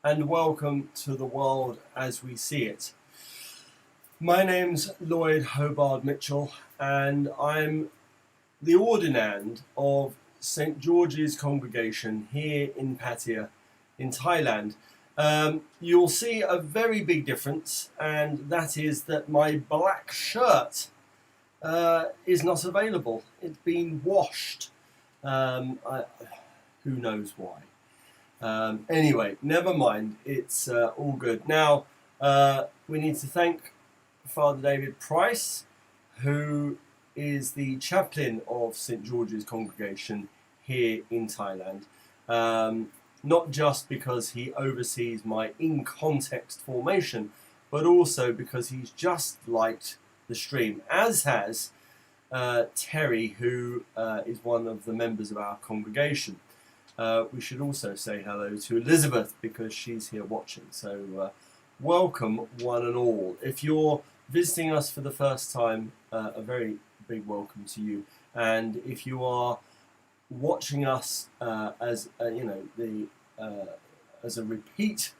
and welcome to the world as we see it. My name's Lloyd Hobart Mitchell, and I'm the ordinand of St. George's congregation here in Pattaya, in Thailand. You'll see a very big difference, and that is that my black shirt is not available. It's been washed. Who knows why? Anyway, never mind. It's all good. Now, we need to thank Father David Price, who is the chaplain of St. George's congregation here in Thailand. Not just because he oversees my in-context formation, but also because he's just liked the stream, as has Terry, who is one of the members of our congregation. We should also say hello to Elizabeth because she's here watching. So welcome one and all. If you're visiting us for the first time, a very big welcome to you. And if you are watching us as as a repeat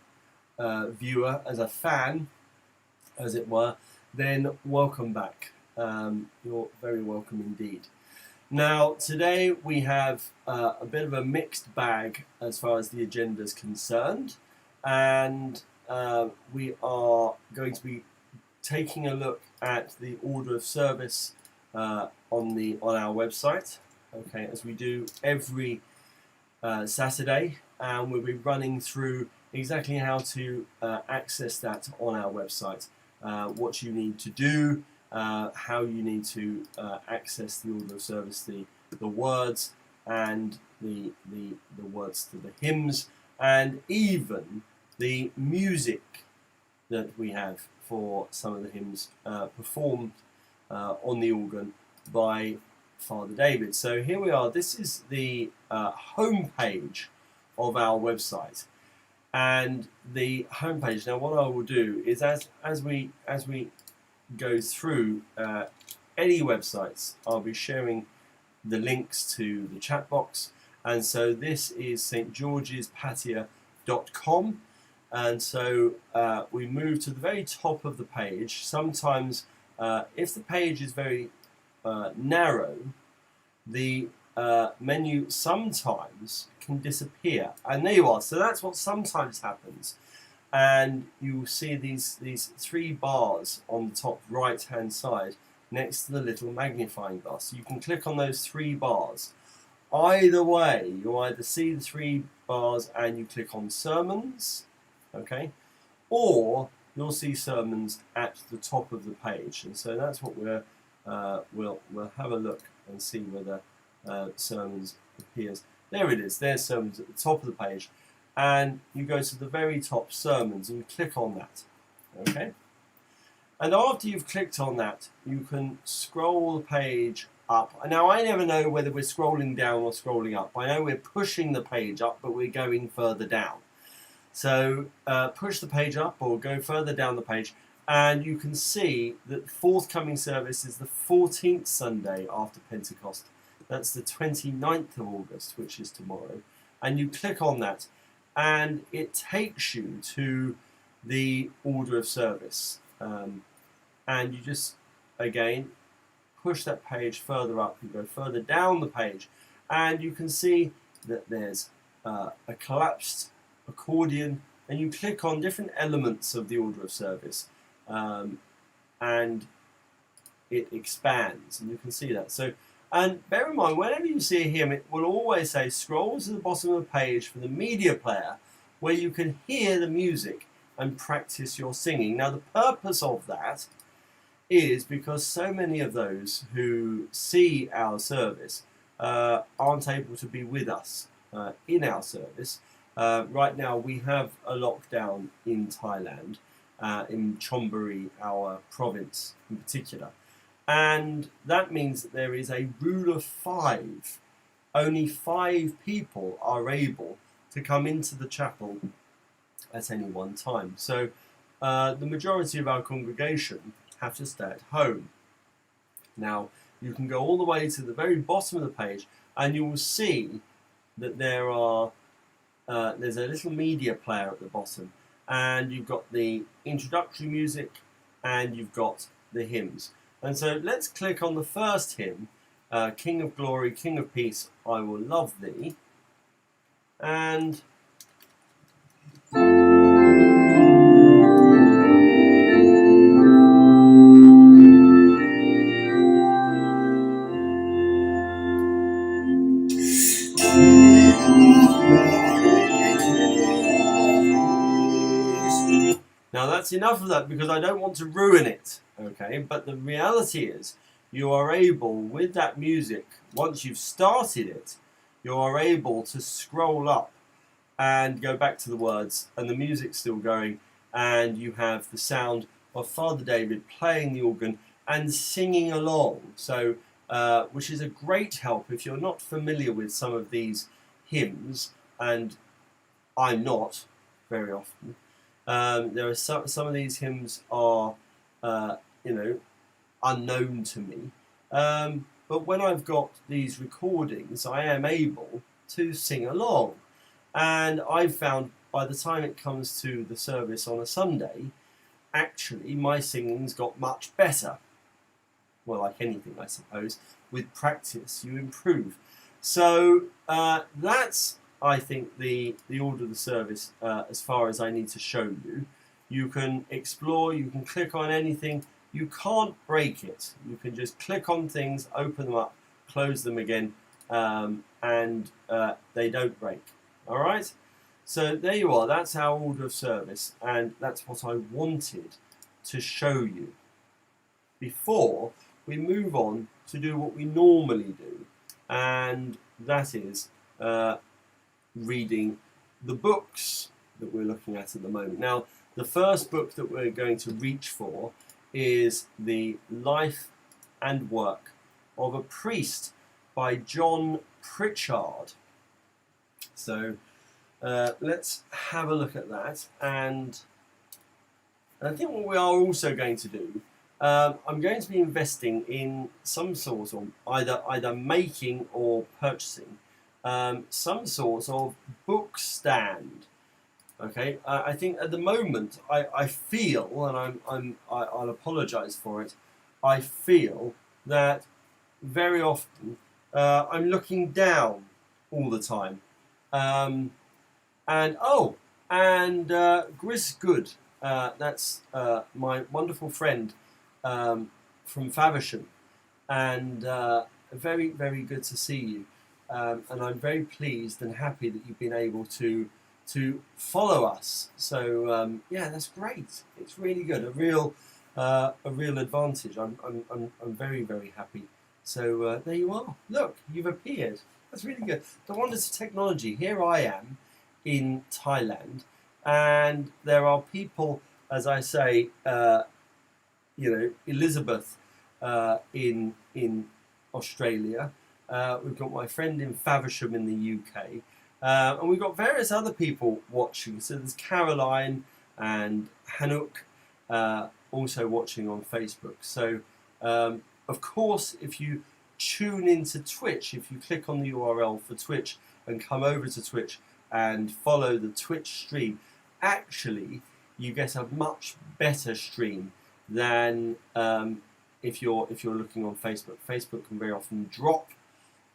viewer, as a fan, as it were, then welcome back. You're very welcome indeed. Now, today we have a bit of a mixed bag as far as the agenda is concerned, and we are going to be taking a look at the order of service on our website, okay, as we do every Saturday, and we'll be running through exactly how to access that on our website, what you need to do, how you need to access the order of service, the words and the words to the hymns, and even the music that we have for some of the hymns performed on the organ by Father David. So here we are. This is the home page of our website, and the home page. Now, what I will do is as we go through any websites, I'll be sharing the links to the chat box. And so this is stgeorgespattaya.com, and so we move to the very top of the page. Sometimes if the page is very narrow, the menu sometimes can disappear, and there you are. So that's what sometimes happens. And you will see these three bars on the top right hand side next to the little magnifying glass. So you can click on those three bars. Either way, you'll either see the three bars and you click on sermons, okay, or you'll see sermons at the top of the page. And so that's what we'll have a look and see whether sermons appears. There it is. There's sermons at the top of the page. And you go to the very top, sermons, and you click on that, okay? And after you've clicked on that, you can scroll the page up. Now, I never know whether we're scrolling down or scrolling up. I know we're pushing the page up, but we're going further down. So push the page up or go further down the page, and you can see that the forthcoming service is the 14th Sunday after Pentecost. That's the 29th of August, which is tomorrow. And you click on that, and it takes you to the order of service, and you just again push that page further up. You go further down the page, and you can see that there's a collapsed accordion, and you click on different elements of the order of service, and it expands, and you can see that. So, and bear in mind, whenever you see a hymn, it will always say scroll to the bottom of the page for the media player, where you can hear the music and practice your singing. Now, the purpose of that is because so many of those who see our service aren't able to be with us in our service. Right now, we have a lockdown in Thailand, in Chonburi, our province in particular. And that means that there is a rule of 5. Only 5 people are able to come into the chapel at any one time. So the majority of our congregation have to stay at home. Now, you can go all the way to the very bottom of the page, and you will see that there are there's a little media player at the bottom, and you've got the introductory music, and you've got the hymns. And so let's click on the first hymn, King of Glory, King of Peace, I Will Love Thee. And now that's enough of that because I don't want to ruin it, okay? But the reality is you are able, with that music, once you've started it, you are able to scroll up and go back to the words, and the music's still going, and you have the sound of Father David playing the organ and singing along. So, which is a great help if you're not familiar with some of these hymns, and I'm not very often. There are some of these hymns are, unknown to me. But when I've got these recordings, I am able to sing along. And I've found by the time it comes to the service on a Sunday, actually my singing's got much better. Well, like anything, I suppose. With practice, you improve. So that's, I think, the order of the service as far as I need to show you. You can explore, you can click on anything. You can't break it. You can just click on things, open them up, close them again, and they don't break. All right? So there you are. That's our order of service, and that's what I wanted to show you before we move on to do what we normally do, and that is reading the books that we're looking at the moment. Now, the first book that we're going to reach for is The Life and Work of a Priest by John Pritchard. So let's have a look at that. And I think what we are also going to do, I'm going to be investing in some sort of either making or purchasing some sort of book stand. Okay, I think at the moment I feel, and I'll apologise for it, I feel that very often I'm looking down all the time. Gris Good, that's my wonderful friend from Faversham, and very, very good to see you. And I'm very pleased and happy that you've been able to follow us. So yeah, that's great. It's really good. A real advantage. I'm very, very happy. So there you are. Look, you've appeared. That's really good. The wonders of technology. Here I am in Thailand, and there are people, as I say, Elizabeth in Australia. We've got my friend in Faversham in the UK. And we've got various other people watching. So there's Caroline and Hanouk also watching on Facebook. So, of course, if you tune into Twitch, if you click on the URL for Twitch and come over to Twitch and follow the Twitch stream, actually, you get a much better stream than if you're looking on Facebook. Facebook can very often drop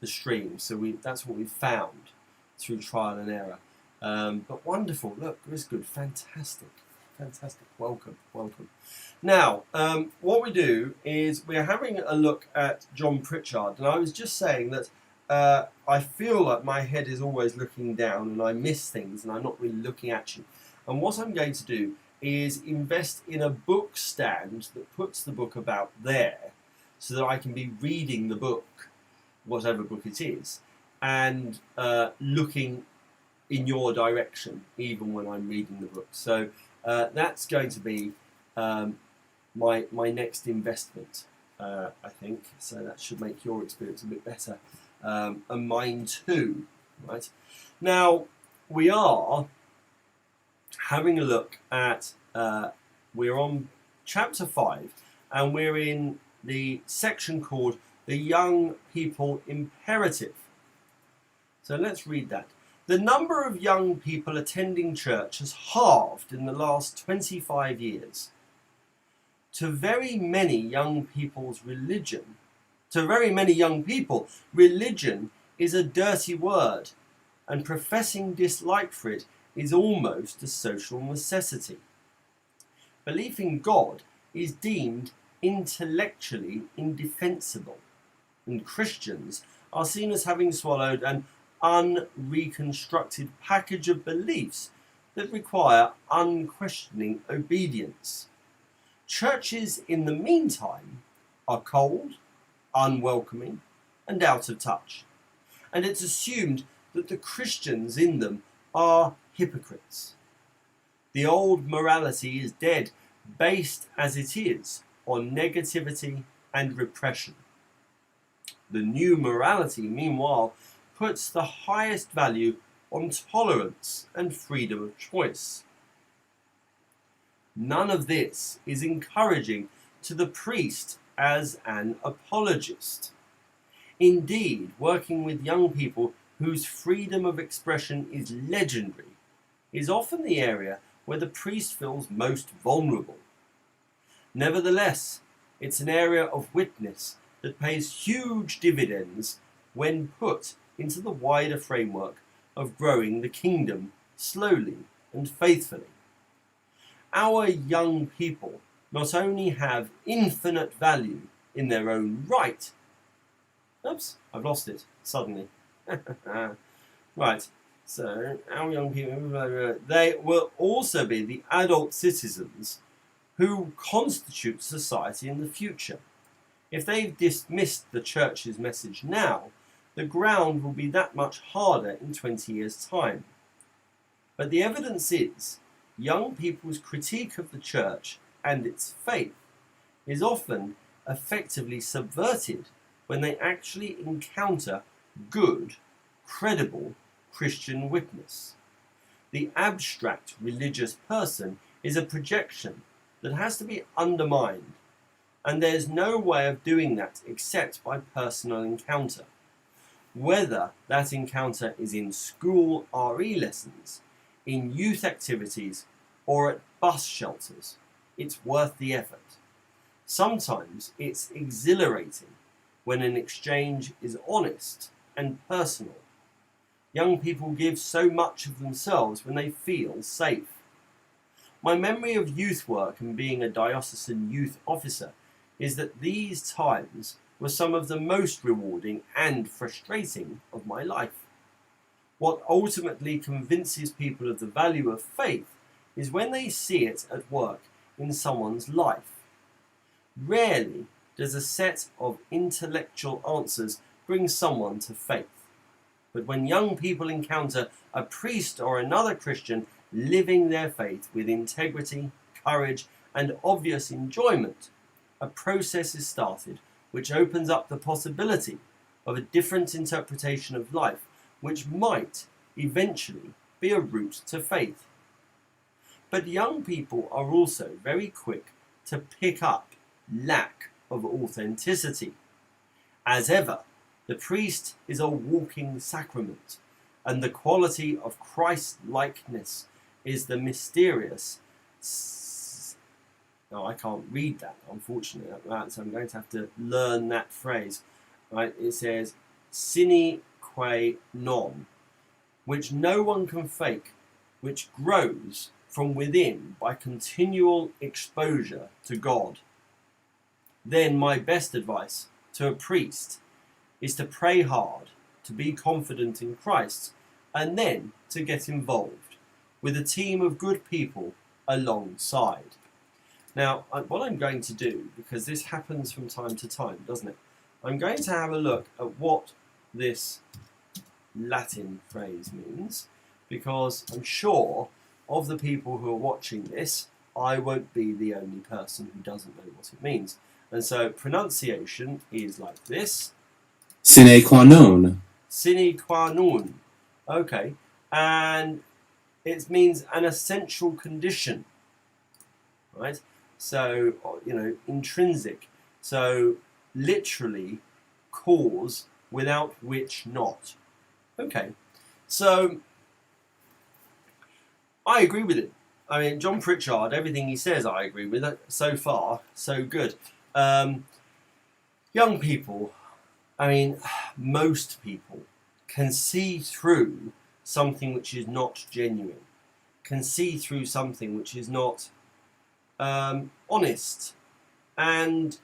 the stream. So that's what we've found through trial and error. But wonderful. Look, it's good. Fantastic. Fantastic. Welcome. Welcome. Now, what we do is we're having a look at John Pritchard. And I was just saying that I feel like my head is always looking down and I miss things and I'm not really looking at you. And what I'm going to do is invest in a book stand that puts the book about there so that I can be reading the book, whatever book it is, and looking in your direction, even when I'm reading the book. So that's going to be my next investment, I think. So that should make your experience a bit better, and mine too. Right now, we are having a look at. We're on chapter 5, and we're in the section called "The Young People Imperative." So let's read that. The number of young people attending church has halved in the last 25 years. To very many young people, religion is a dirty word, and professing dislike for it is almost a social necessity. Belief in God is deemed intellectually indefensible, and Christians are seen as having swallowed an unreconstructed package of beliefs that require unquestioning obedience. Churches, in the meantime, are cold, unwelcoming, and out of touch, and it's assumed that the Christians in them are hypocrites. The old morality is dead, based as it is on negativity and repression. The new morality, meanwhile, puts the highest value on tolerance and freedom of choice. None of this is encouraging to the priest as an apologist. Indeed, working with young people whose freedom of expression is legendary is often the area where the priest feels most vulnerable. Nevertheless, it's an area of witness that pays huge dividends when put into the wider framework of growing the kingdom slowly and faithfully. Our young people not only have infinite value in their own right. Oops, I've lost it suddenly. Right, so our young people, they will also be the adult citizens who constitute society in the future. If they've dismissed the church's message now, the ground will be that much harder in 20 years' time. But the evidence is, young people's critique of the church and its faith is often effectively subverted when they actually encounter good, credible Christian witness. The abstract religious person is a projection that has to be undermined, and there's no way of doing that except by personal encounter. Whether that encounter is in school RE lessons, in youth activities, or at bus shelters, it's worth the effort. Sometimes it's exhilarating when an exchange is honest and personal. Young people give so much of themselves when they feel safe. My memory of youth work and being a diocesan youth officer is that these times were some of the most rewarding and frustrating of my life. What ultimately convinces people of the value of faith is when they see it at work in someone's life. Rarely does a set of intellectual answers bring someone to faith. But when young people encounter a priest or another Christian living their faith with integrity, courage, and obvious enjoyment, a process is started which opens up the possibility of a different interpretation of life, which might eventually be a route to faith. But young people are also very quick to pick up lack of authenticity. As ever, the priest is a walking sacrament, and the quality of Christ-likeness is the mysterious... No, I can't read that, unfortunately, so I'm going to have to learn that phrase. Right? It says, sine qua non, which no one can fake, which grows from within by continual exposure to God. Then my best advice to a priest is to pray hard, to be confident in Christ, and then to get involved with a team of good people alongside. Now, what I'm going to do, because this happens from time to time, doesn't it? I'm going to have a look at what this Latin phrase means, because I'm sure of the people who are watching this, I won't be the only person who doesn't know what it means. And so pronunciation is like this. Sine qua non. Sine qua non. Okay. And it means an essential condition. Right? So, intrinsic. So, literally, cause without which not. Okay. So, I agree with him. I mean, John Pritchard, everything he says, I agree with. So far, so good. Young people, I mean, most people can see through something which is not genuine, can see through something which is not honest. And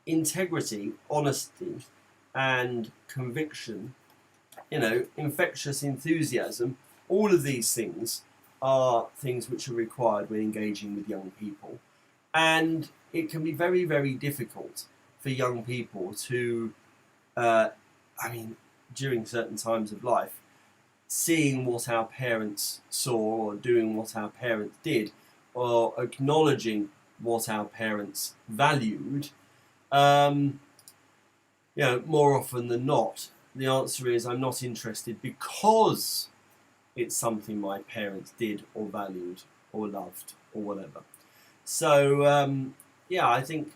integrity, honesty, and conviction, infectious enthusiasm, all of these things are things which are required when engaging with young people. And it can be very, very difficult for young people to, during certain times of life, seeing what our parents saw or doing what our parents did or acknowledging what our parents valued, more often than not, the answer is I'm not interested because it's something my parents did or valued or loved or whatever. So I think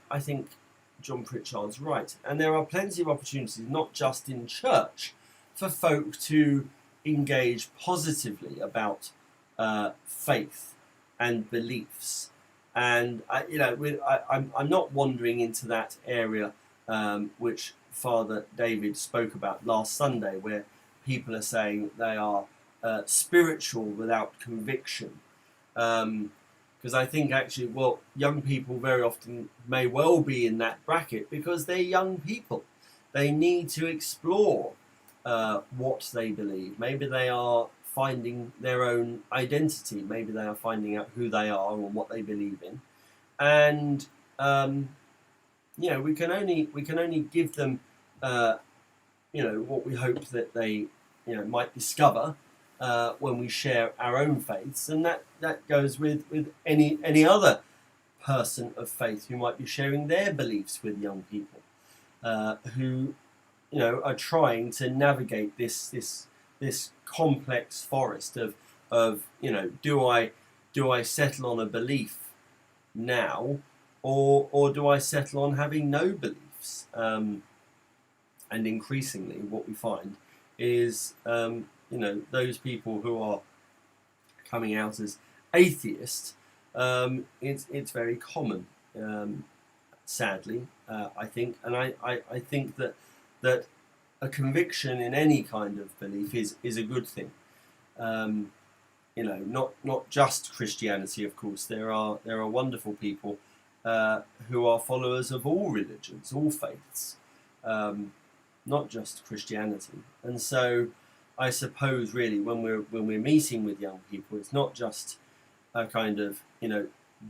John Pritchard's right, and there are plenty of opportunities, not just in church, for folk to engage positively about faith and beliefs. And I'm not wandering into that area which Father David spoke about last Sunday, where people are saying they are spiritual without conviction. Because I think actually, young people very often may well be in that bracket because they're young people. They need to explore what they believe. Maybe they are finding their own identity. Maybe they are finding out who they are and what they believe in. And we can only give them what we hope that they might discover when we share our own faiths, and that goes with any other person of faith who might be sharing their beliefs with young people who are trying to navigate this complex forest of do I settle on a belief now, or do I settle on having no beliefs? And increasingly, what we find is those people who are coming out as atheists. It's very common, sadly, I think, and I think that a conviction in any kind of belief is a good thing. Not just Christianity, of course. There are wonderful people who are followers of all religions, all faiths, not just Christianity. And so, I suppose really when we're meeting with young people, it's not just a kind of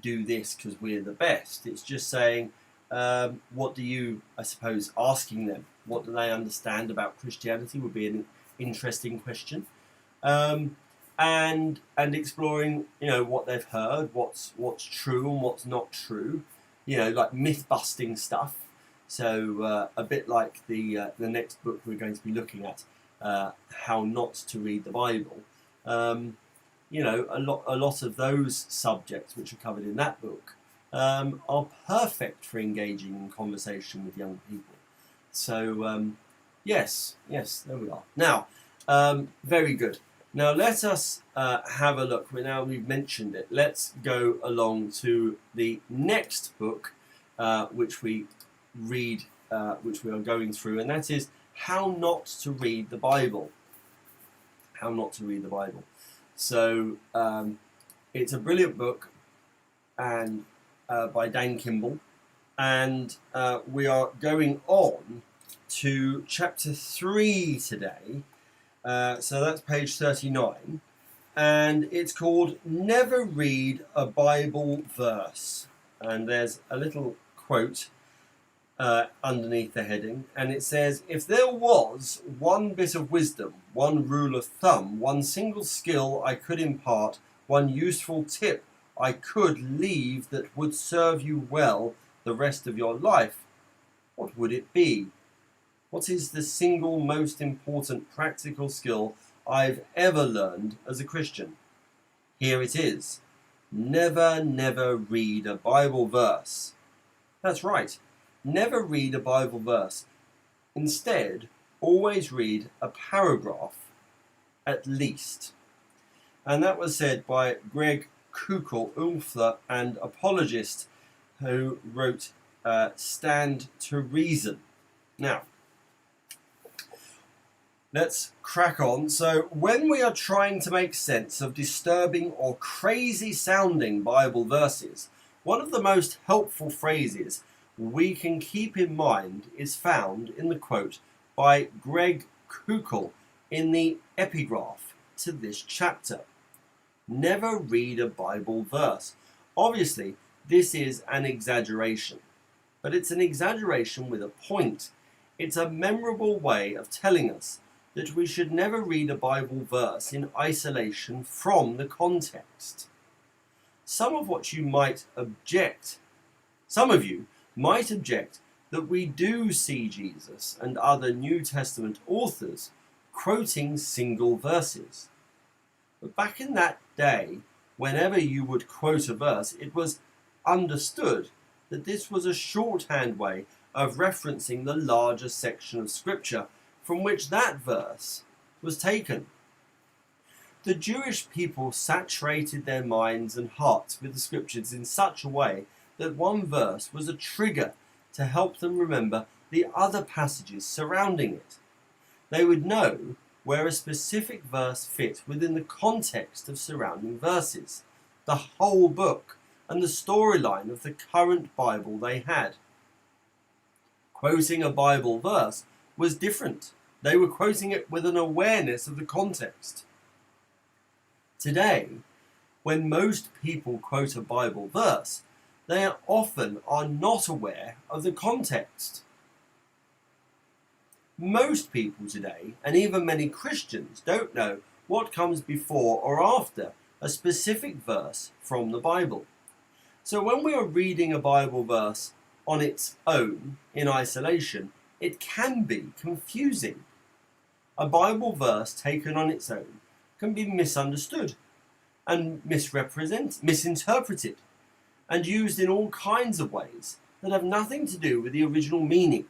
do this because we're the best. It's just saying what do you, I suppose, asking them what do they understand about Christianity would be an interesting question. And exploring, what they've heard, what's true and what's not true, like myth-busting stuff. So a bit like the next book we're going to be looking at, How Not to Read the Bible. A lot of those subjects which are covered in that book are perfect for engaging in conversation with young people. So yes, there we are. Now, very good. Now let us have a look. Now we've mentioned it. Let's go along to the next book, which we read, which we are going through, and that is How Not to Read the Bible. How Not to Read the Bible. So it's a brilliant book, and by Dan Kimball, and we are going on to chapter 3 today. So that's page 39, and it's called Never Read a Bible Verse. And there's a little quote underneath the heading, and it says, if there was one bit of wisdom, one rule of thumb, one single skill I could impart, one useful tip I could leave that would serve you well the rest of your life, what would it be? What is the single most important practical skill I've ever learned as a Christian? Here it is. Never read a Bible verse. That's right. Never read a Bible verse. Instead, always read a paragraph, at least. And that was said by Greg Koukl, author and apologist, who wrote Stand to Reason. Now, let's crack on. So, when we are trying to make sense of disturbing or crazy sounding Bible verses, one of the most helpful phrases we can keep in mind is found in the quote by Greg Koukl in the epigraph to this chapter. Never read a Bible verse. Obviously, this is an exaggeration, but it's an exaggeration with a point. It's a memorable way of telling us that we should never read a Bible verse in isolation from the context. Some of you might object that we do see Jesus and other New Testament authors quoting single verses. But back in that day, whenever you would quote a verse, it was understood that this was a shorthand way of referencing the larger section of Scripture from which that verse was taken. The Jewish people saturated their minds and hearts with the Scriptures in such a way that one verse was a trigger to help them remember the other passages surrounding it. They would know where a specific verse fit within the context of surrounding verses, the whole book, and the storyline of the current Bible they had. Quoting a Bible verse was different. They were quoting it with an awareness of the context. Today, when most people quote a Bible verse, they often are not aware of the context. Most people today, and even many Christians, don't know what comes before or after a specific verse from the Bible. So when we are reading a Bible verse on its own, in isolation, it can be confusing. A Bible verse taken on its own can be misunderstood and misinterpreted and used in all kinds of ways that have nothing to do with the original meaning.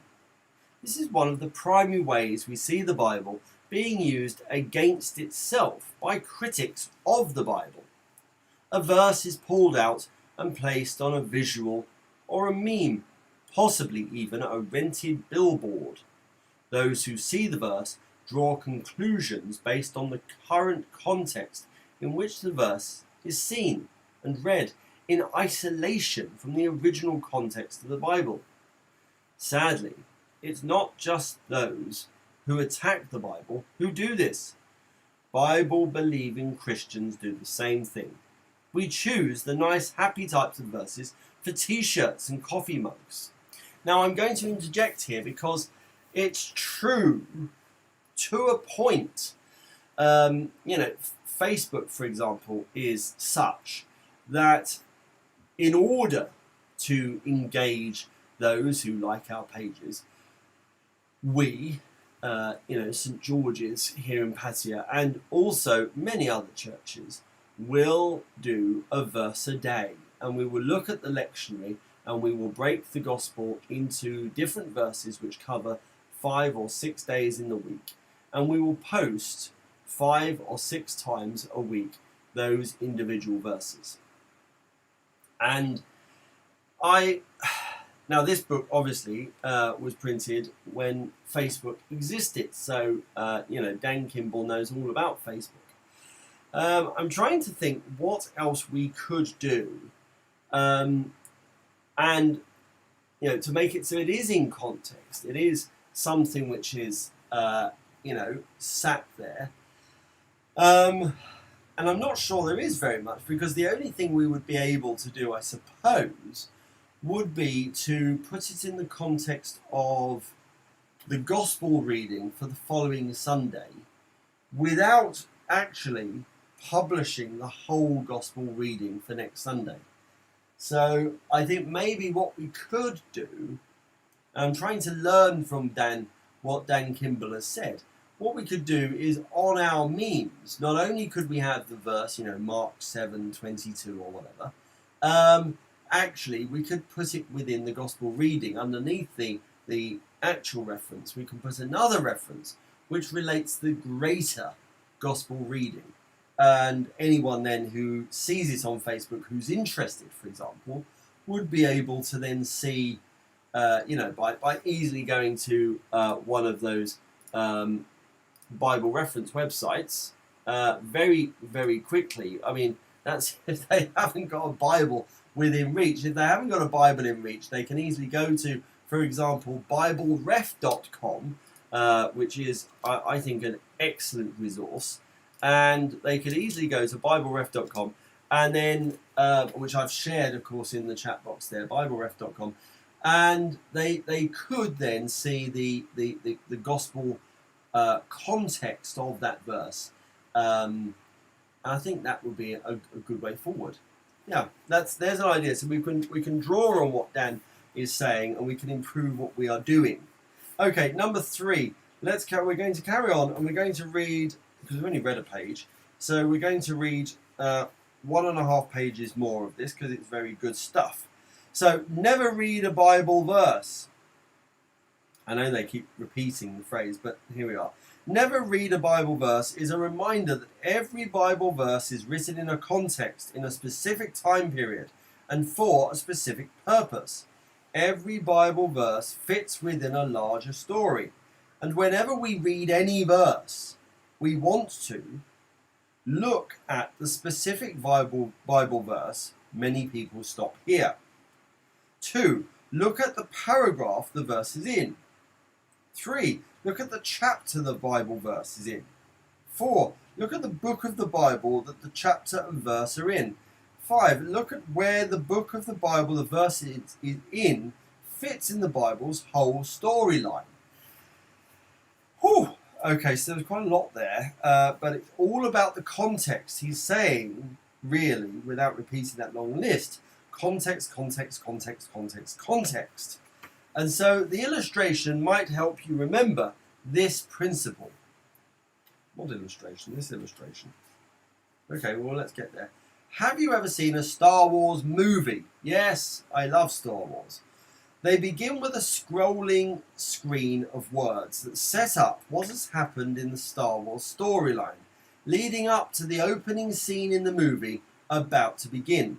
This is one of the primary ways we see the Bible being used against itself by critics of the Bible. A verse is pulled out and placed on a visual or a meme, possibly even a rented billboard. Those who see the verse draw conclusions based on the current context in which the verse is seen and read in isolation from the original context of the Bible. Sadly, it's not just those who attack the Bible who do this. Bible-believing Christians do the same thing. We choose the nice, happy types of verses for t-shirts and coffee mugs. Now, I'm going to interject here because it's true to a point. Facebook, for example, is such that in order to engage those who like our pages, we, St. George's here in Pattaya, and also many other churches, will do a verse a day. And we will look at the lectionary and we will break the gospel into different verses which cover 5 or 6 days in the week. And we will post 5 or 6 times a week those individual verses. And now this book obviously was printed when Facebook existed, so Dan Kimball knows all about Facebook. I'm trying to think what else we could do, and to make it so it is in context. It is something which is sat there. And I'm not sure there is very much, because the only thing we would be able to do, I suppose, would be to put it in the context of the gospel reading for the following Sunday without actually publishing the whole gospel reading for next Sunday. So I think maybe what we could do, I'm trying to learn from what Dan Kimball has said. What we could do is on our memes, not only could we have the verse, Mark 7:22 or whatever, actually we could put it within the gospel reading. Underneath the actual reference, we can put another reference which relates the greater gospel reading. And anyone then who sees it on Facebook, who's interested, for example, would be able to then see, by easily going to one of those Bible reference websites very, very quickly. I mean, that's if they haven't got a Bible within reach. If they haven't got a Bible in reach, they can easily go to, for example, BibleRef.com, which is, I think, an excellent resource. And they could easily go to BibleRef.com, and then, which I've shared, of course, in the chat box there, BibleRef.com, and they could then see the gospel context of that verse. I think that would be a good way forward. Yeah, there's an idea. So we can draw on what Dan is saying, and we can improve what we are doing. Okay, number 3. We're going to carry on, and we're going to read, because we've only read a page, so we're going to read 1.5 pages more of this, because it's very good stuff. So, never read a Bible verse. I know they keep repeating the phrase, but here we are. Never read a Bible verse is a reminder that every Bible verse is written in a context, in a specific time period, and for a specific purpose. Every Bible verse fits within a larger story. And whenever we read any verse, we want to look at the specific Bible verse. Many people stop here. 2. Look at the paragraph the verse is in. 3. Look at the chapter the Bible verse is in. 4. Look at the book of the Bible that the chapter and verse are in. 5. Look at where the book of the Bible the verse is in fits in the Bible's whole storyline. Whew. Okay, so there's quite a lot there, but it's all about the context. He's saying, really, without repeating that long list, context, context, context, context, context. And so the illustration might help you remember this principle. What illustration? This illustration. Okay, well, let's get there. Have you ever seen a Star Wars movie? Yes, I love Star Wars. They begin with a scrolling screen of words that set up what has happened in the Star Wars storyline, leading up to the opening scene in the movie about to begin.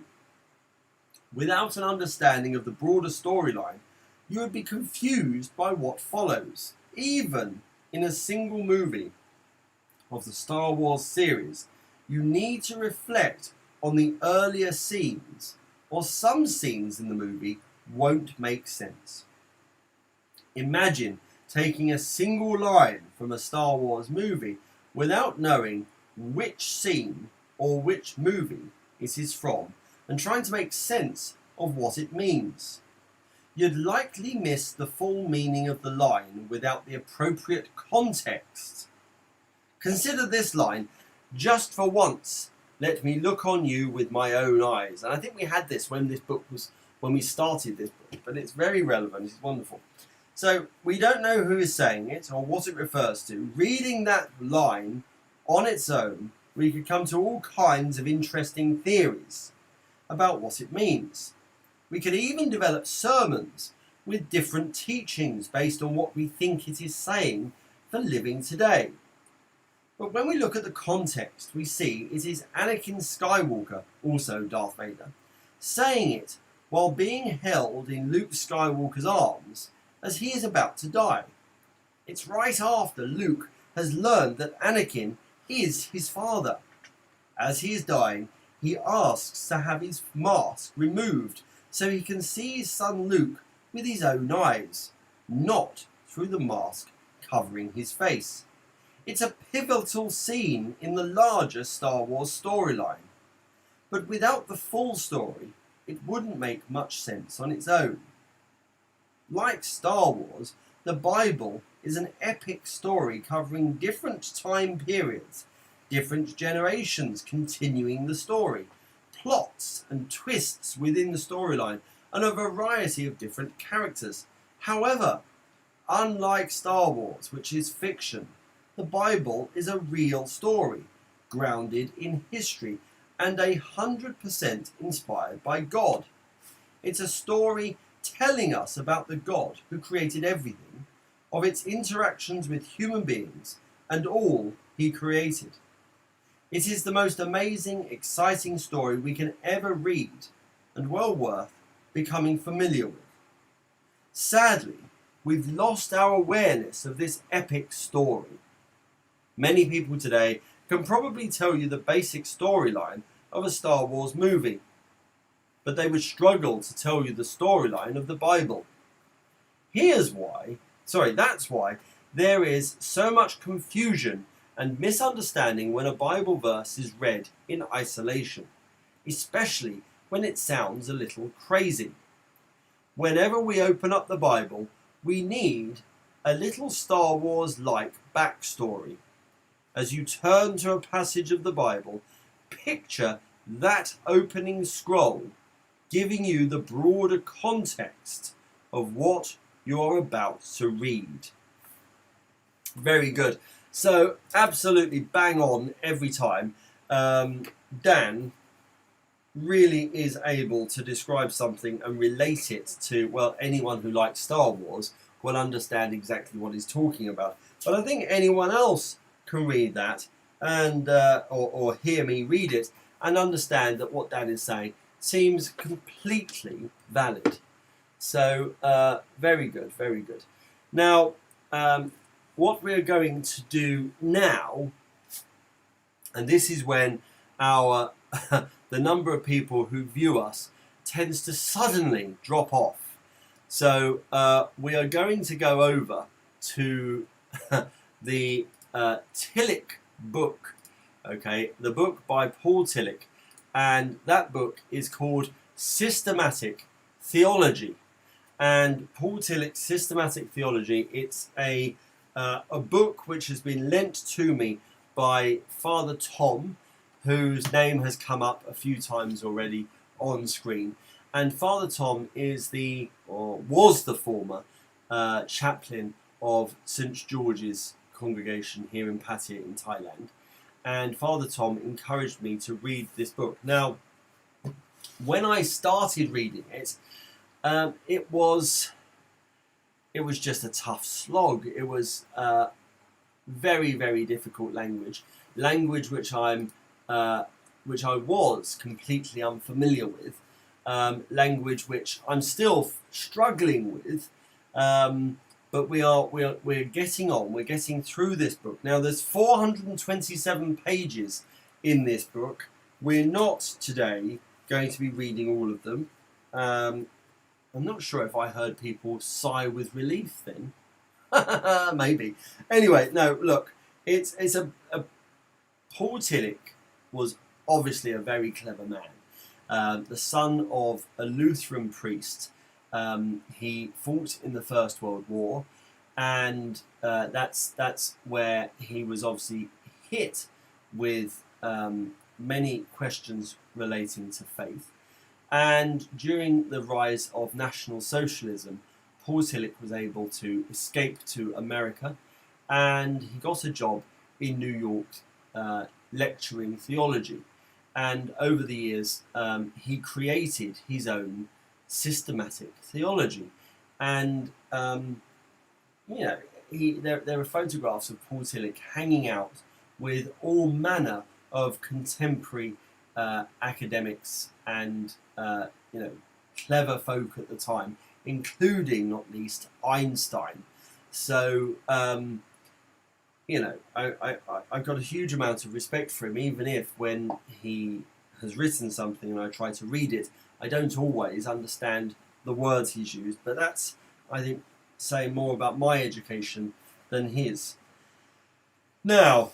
Without an understanding of the broader storyline, you would be confused by what follows. Even in a single movie of the Star Wars series, you need to reflect on the earlier scenes, or some scenes in the movie won't make sense. Imagine taking a single line from a Star Wars movie without knowing which scene or which movie it is from, and trying to make sense of what it means. You'd likely miss the full meaning of the line without the appropriate context. Consider this line, just for once, let me look on you with my own eyes. And I think we had this when we started this book, but it's very relevant, it's wonderful. So we don't know who is saying it or what it refers to. Reading that line on its own, we could come to all kinds of interesting theories about what it means. We could even develop sermons with different teachings based on what we think it is saying for living today. But when we look at the context, we see it is Anakin Skywalker, also Darth Vader, saying it while being held in Luke Skywalker's arms as he is about to die. It's right after Luke has learned that Anakin is his father. As he is dying, he asks to have his mask removed so he can see his son Luke with his own eyes, not through the mask covering his face. It's a pivotal scene in the larger Star Wars storyline. But without the full story, it wouldn't make much sense on its own. Like Star Wars, the Bible is an epic story covering different time periods, different generations continuing the story, plots and twists within the storyline, and a variety of different characters. However, unlike Star Wars, which is fiction, the Bible is a real story, grounded in history, and 100% inspired by God. It's a story telling us about the God who created everything, of its interactions with human beings, and all he created. It is the most amazing, exciting story we can ever read, and well worth becoming familiar with. Sadly, we've lost our awareness of this epic story. Many people today can probably tell you the basic storyline of a Star Wars movie, but they would struggle to tell you the storyline of the Bible. That's why there is so much confusion and misunderstanding when a Bible verse is read in isolation, especially when it sounds a little crazy. Whenever we open up the Bible, we need a little Star Wars-like backstory. As you turn to a passage of the Bible, picture that opening scroll giving you the broader context of what you're about to read. Very good. So, absolutely bang on every time. Dan really is able to describe something and relate it to, well, anyone who likes Star Wars will understand exactly what he's talking about. But I think anyone else can read that and or hear me read it and understand that what Dan is saying seems completely valid. So, very good, very good. Now, what we're going to do now, and this is when our the number of people who view us tends to suddenly drop off. So we are going to go over to the Tillich book, okay, the book by Paul Tillich, and that book is called Systematic Theology. And Paul Tillich's Systematic Theology, it's a book which has been lent to me by Father Tom, whose name has come up a few times already on screen. And Father Tom was the former chaplain of St. George's congregation here in Pattaya in Thailand. And Father Tom encouraged me to read this book. Now, when I started reading it, it was just a tough slog. It was very, very difficult language which I was completely unfamiliar with, language which I'm still struggling with, but we're getting on. We're getting through this book. Now, there's 427 pages in this book. We're not today going to be reading all of them. I'm not sure if I heard people sigh with relief then. Maybe. Anyway, no, look, it's a Paul Tillich was obviously a very clever man. The son of a Lutheran priest. He fought in the First World War, and that's where he was obviously hit with many questions relating to faith. And during the rise of National Socialism, Paul Tillich was able to escape to America, and he got a job in New York lecturing theology. And over the years, he created his own systematic theology. And, there are photographs of Paul Tillich hanging out with all manner of contemporary academics and, clever folk at the time, including, not least, Einstein. So, I've got a huge amount of respect for him, even if when he has written something and I try to read it, I don't always understand the words he's used. But that's, I think, saying more about my education than his. Now,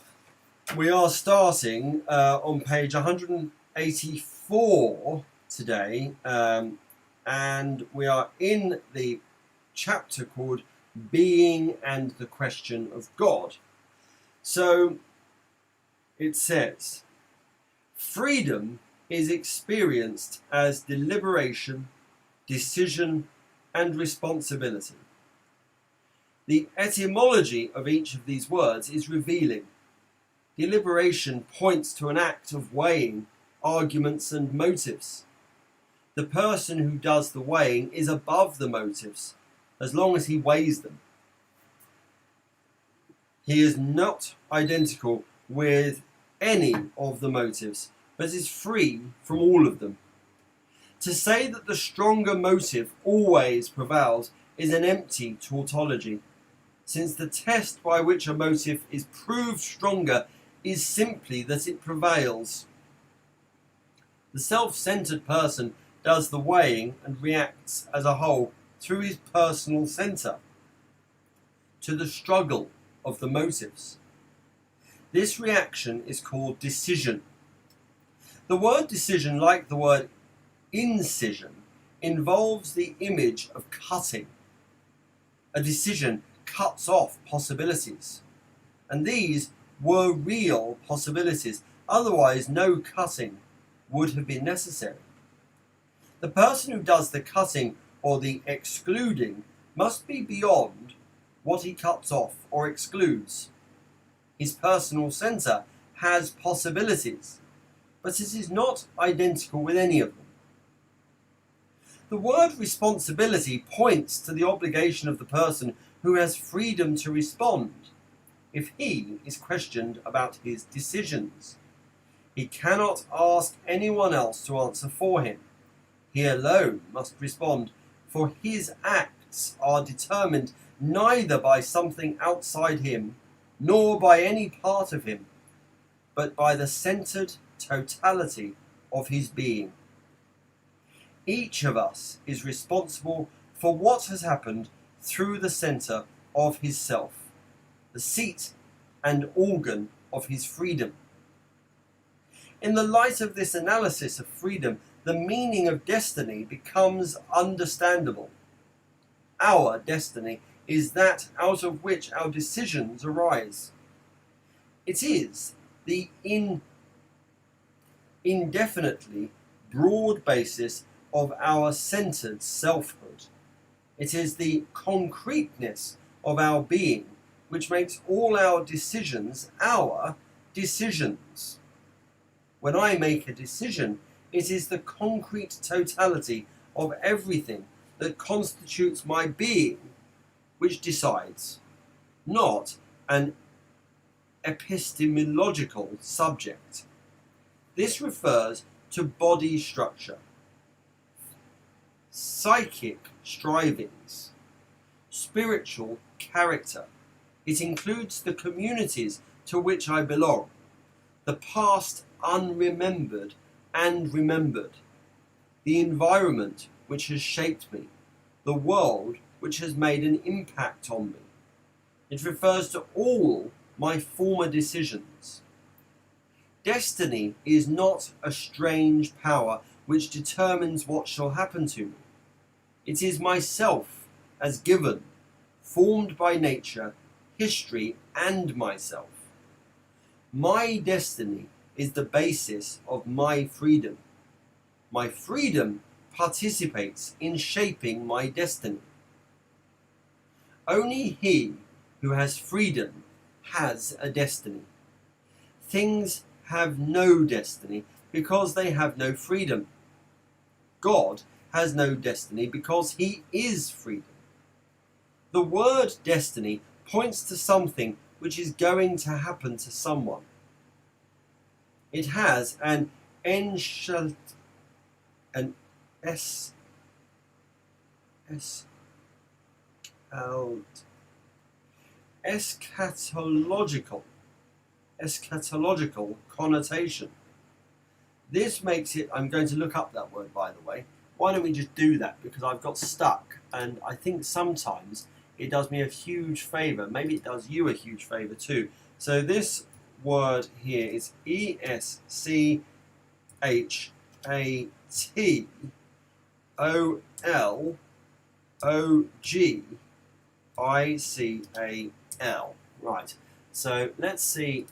we are starting on page 184 today, and we are in the chapter called Being and the Question of God. So it says, freedom is experienced as deliberation, decision, and responsibility. The etymology of each of these words is revealing. Deliberation points to an act of weighing arguments and motives. The person who does the weighing is above the motives, as long as he weighs them. He is not identical with any of the motives, but is free from all of them. To say that the stronger motive always prevails is an empty tautology, since the test by which a motive is proved stronger is simply that it prevails. The self-centered person does the weighing and reacts as a whole through his personal center to the struggle of the motives. This reaction is called decision. The word decision, like the word incision, involves the image of cutting. A decision cuts off possibilities, and these were real possibilities, otherwise no cutting would have been necessary. The person who does the cutting or the excluding must be beyond what he cuts off or excludes. His personal centre has possibilities, but it is not identical with any of them. The word responsibility points to the obligation of the person who has freedom to respond if he is questioned about his decisions. He cannot ask anyone else to answer for him. He alone must respond, for his acts are determined neither by something outside him, nor by any part of him, but by the centered totality of his being. Each of us is responsible for what has happened through the center of his self, the seat and organ of his freedom. In the light of this analysis of freedom, the meaning of destiny becomes understandable. Our destiny is that out of which our decisions arise. It is the indefinitely broad basis of our centered selfhood. It is the concreteness of our being which makes all our decisions our decisions. When I make a decision, it is the concrete totality of everything that constitutes my being which decides, not an epistemological subject. This refers to body structure, psychic strivings, spiritual character. It includes the communities to which I belong, the past unremembered and remembered, the environment which has shaped me, the world which has made an impact on me. It refers to all my former decisions. Destiny is not a strange power which determines what shall happen to me. It is myself as given, formed by nature, history, and myself. My destiny is the basis of my freedom. My freedom participates in shaping my destiny. Only he who has freedom has a destiny. Things have no destiny because they have no freedom. God has no destiny because he is freedom. The word destiny points to something which is going to happen to someone. It has an eschatological connotation. This makes it, I'm going to look up that word by the way. Why don't we just do that, because I've got stuck and I think sometimes it does me a huge favour. Maybe it does you a huge favour too. So this word here is eschatological. Right. So let's see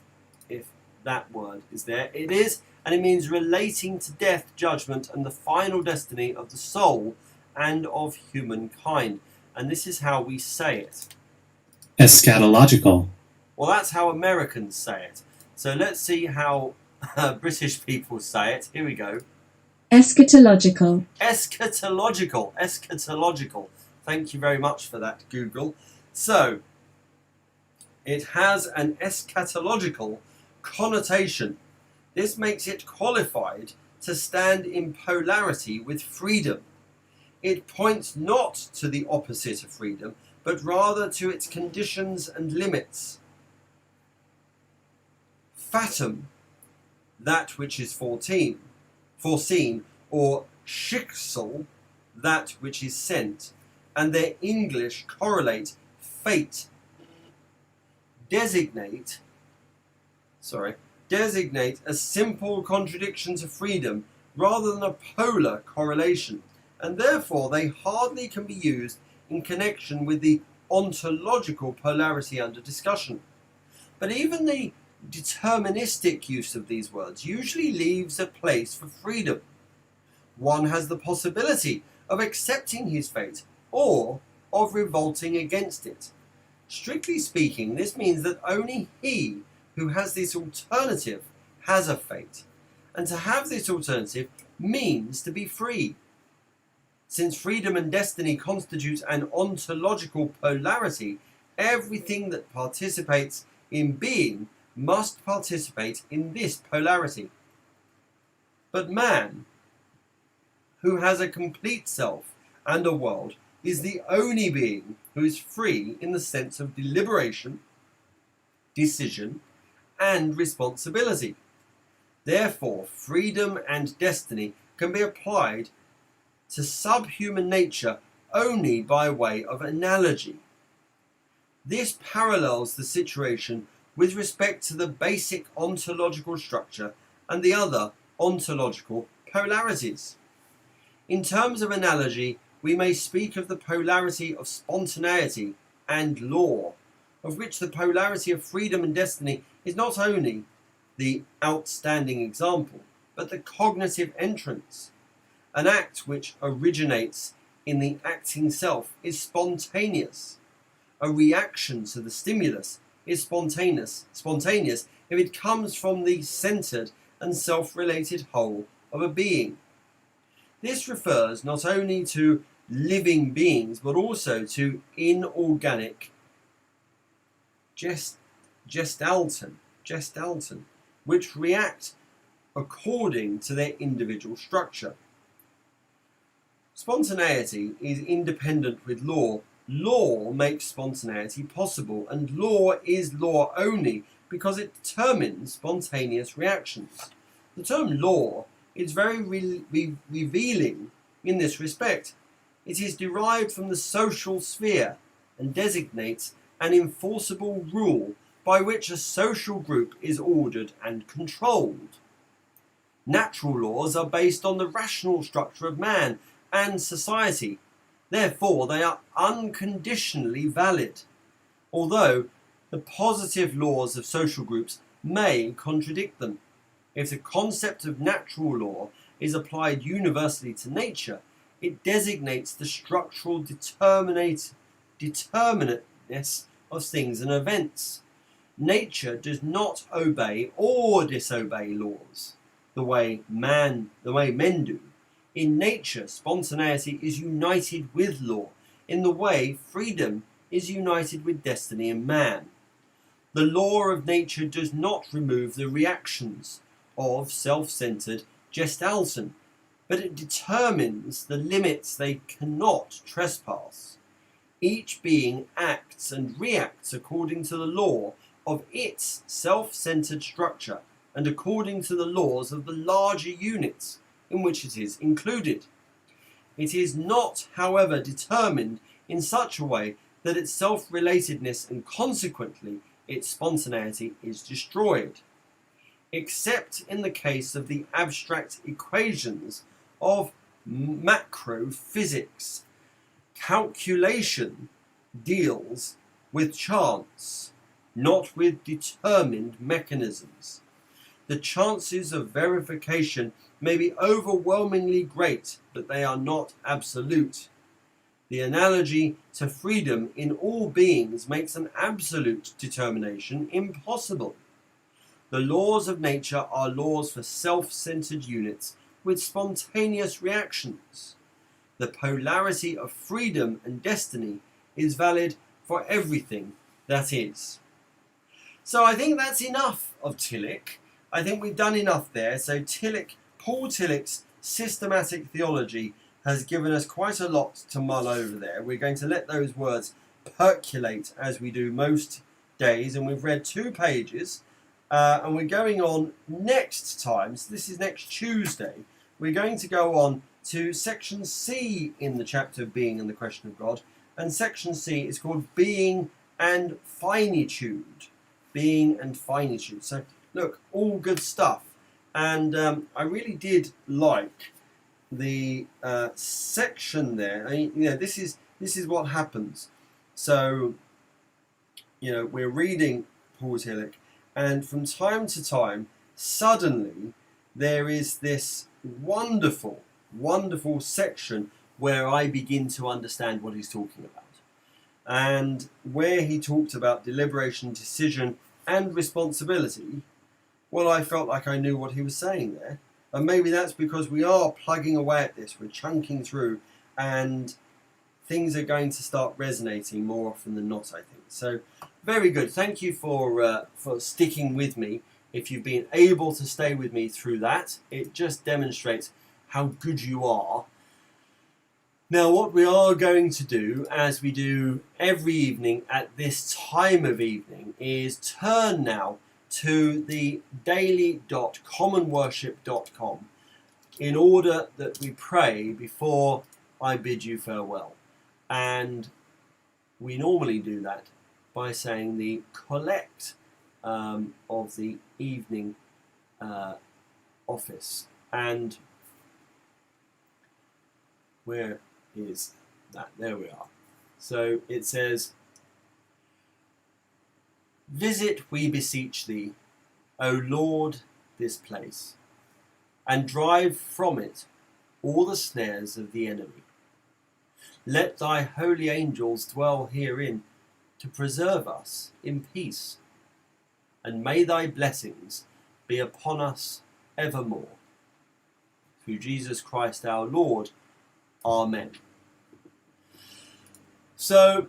if that word is there. It is, and it means relating to death, judgment, and the final destiny of the soul and of humankind. And this is how we say it. Eschatological. Well, that's how Americans say it. So let's see how British people say it. Here we go. Eschatological. Eschatological. Thank you very much for that, Google. So, it has an eschatological connotation. This makes it qualified to stand in polarity with freedom. It points not to the opposite of freedom, but rather to its conditions and limits. Fatum, that which is foreseen, or Schicksal, that which is sent, and their English correlate fate. Designate a simple contradiction to freedom rather than a polar correlation, and therefore they hardly can be used in connection with the ontological polarity under discussion. But even the deterministic use of these words usually leaves a place for freedom. One has the possibility of accepting his fate or of revolting against it. Strictly speaking, this means that only he who has this alternative has a fate, and to have this alternative means to be free. Since freedom and destiny constitute an ontological polarity, everything that participates in being must participate in this polarity. But man, who has a complete self and a world, is the only being who is free in the sense of deliberation, decision, and responsibility. Therefore, freedom and destiny can be applied to subhuman nature only by way of analogy. This parallels the situation with respect to the basic ontological structure and the other ontological polarities. In terms of analogy, we may speak of the polarity of spontaneity and law, of which the polarity of freedom and destiny is not only the outstanding example, but the cognitive entrance. An act which originates in the acting self is spontaneous. A reaction to the stimulus is spontaneous if it comes from the centered and self-related whole of a being. This refers not only to living beings, but also to inorganic gestalten, which react according to their individual structure. Spontaneity is independent with law. Law makes spontaneity possible, and law is law only because it determines spontaneous reactions. The term law is very revealing in this respect. It is derived from the social sphere and designates an enforceable rule by which a social group is ordered and controlled. Natural laws are based on the rational structure of man and society. Therefore, they are unconditionally valid, although the positive laws of social groups may contradict them. If the concept of natural law is applied universally to nature, it designates the structural determinateness of things and events. Nature does not obey or disobey laws the way men do. In nature, spontaneity is united with law, in the way freedom is united with destiny and man. The law of nature does not remove the reactions of self-centered gestalten, but it determines the limits they cannot trespass. Each being acts and reacts according to the law of its self-centered structure and according to the laws of the larger units in which it is included. It is not, however, determined in such a way that its self-relatedness and consequently its spontaneity is destroyed, except in the case of the abstract equations of macrophysics. Calculation deals with chance, not with determined mechanisms. The chances of verification may be overwhelmingly great, but they are not absolute. The analogy to freedom in all beings makes an absolute determination impossible. The laws of nature are laws for self-centered units with spontaneous reactions. The polarity of freedom and destiny is valid for everything that is. So I think that's enough of Tillich. I think we've done enough there. So Paul Tillich's systematic theology has given us quite a lot to mull over there. We're going to let those words percolate as we do most days, and we've read 2 pages, and we're going on next time. So this is next Tuesday. We're going to go on to section C in the chapter of Being and the Question of God, and section C is called Being and Finitude. Being and Finitude. So look, all good stuff, and I really did like the section there. I mean, this is what happens. So, we're reading Paul Tillich, and from time to time, suddenly there is this wonderful, wonderful section where I begin to understand what he's talking about. And where he talked about deliberation, decision, and responsibility, well, I felt like I knew what he was saying there. And maybe that's because we are plugging away at this, we're chunking through, and things are going to start resonating more often than not, I think. So, very good. Thank you for sticking with me. If you've been able to stay with me through that, it just demonstrates how good you are. Now, what we are going to do, as we do every evening at this time of evening, is turn now to the daily.commonworship.com in order that we pray before I bid you farewell. And we normally do that by saying the collect of the evening office. And where is that? There we are. So it says, "Visit, we beseech thee, O Lord, this place, and drive from it all the snares of the enemy. Let thy holy angels dwell herein to preserve us in peace, and may thy blessings be upon us evermore. Through Jesus Christ our Lord. Amen." So,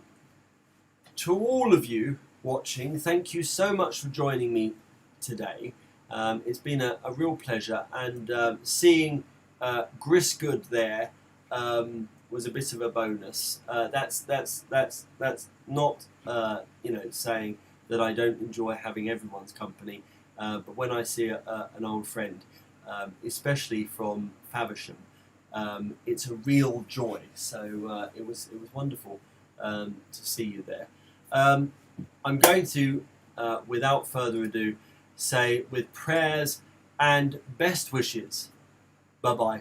to all of you watching, thank you so much for joining me today. It's been a real pleasure, and seeing Grisgood there was a bit of a bonus. That's not saying that I don't enjoy having everyone's company, but when I see an old friend, especially from Faversham, it's a real joy. So it was wonderful to see you there. I'm going to, without further ado, say with prayers and best wishes, bye-bye.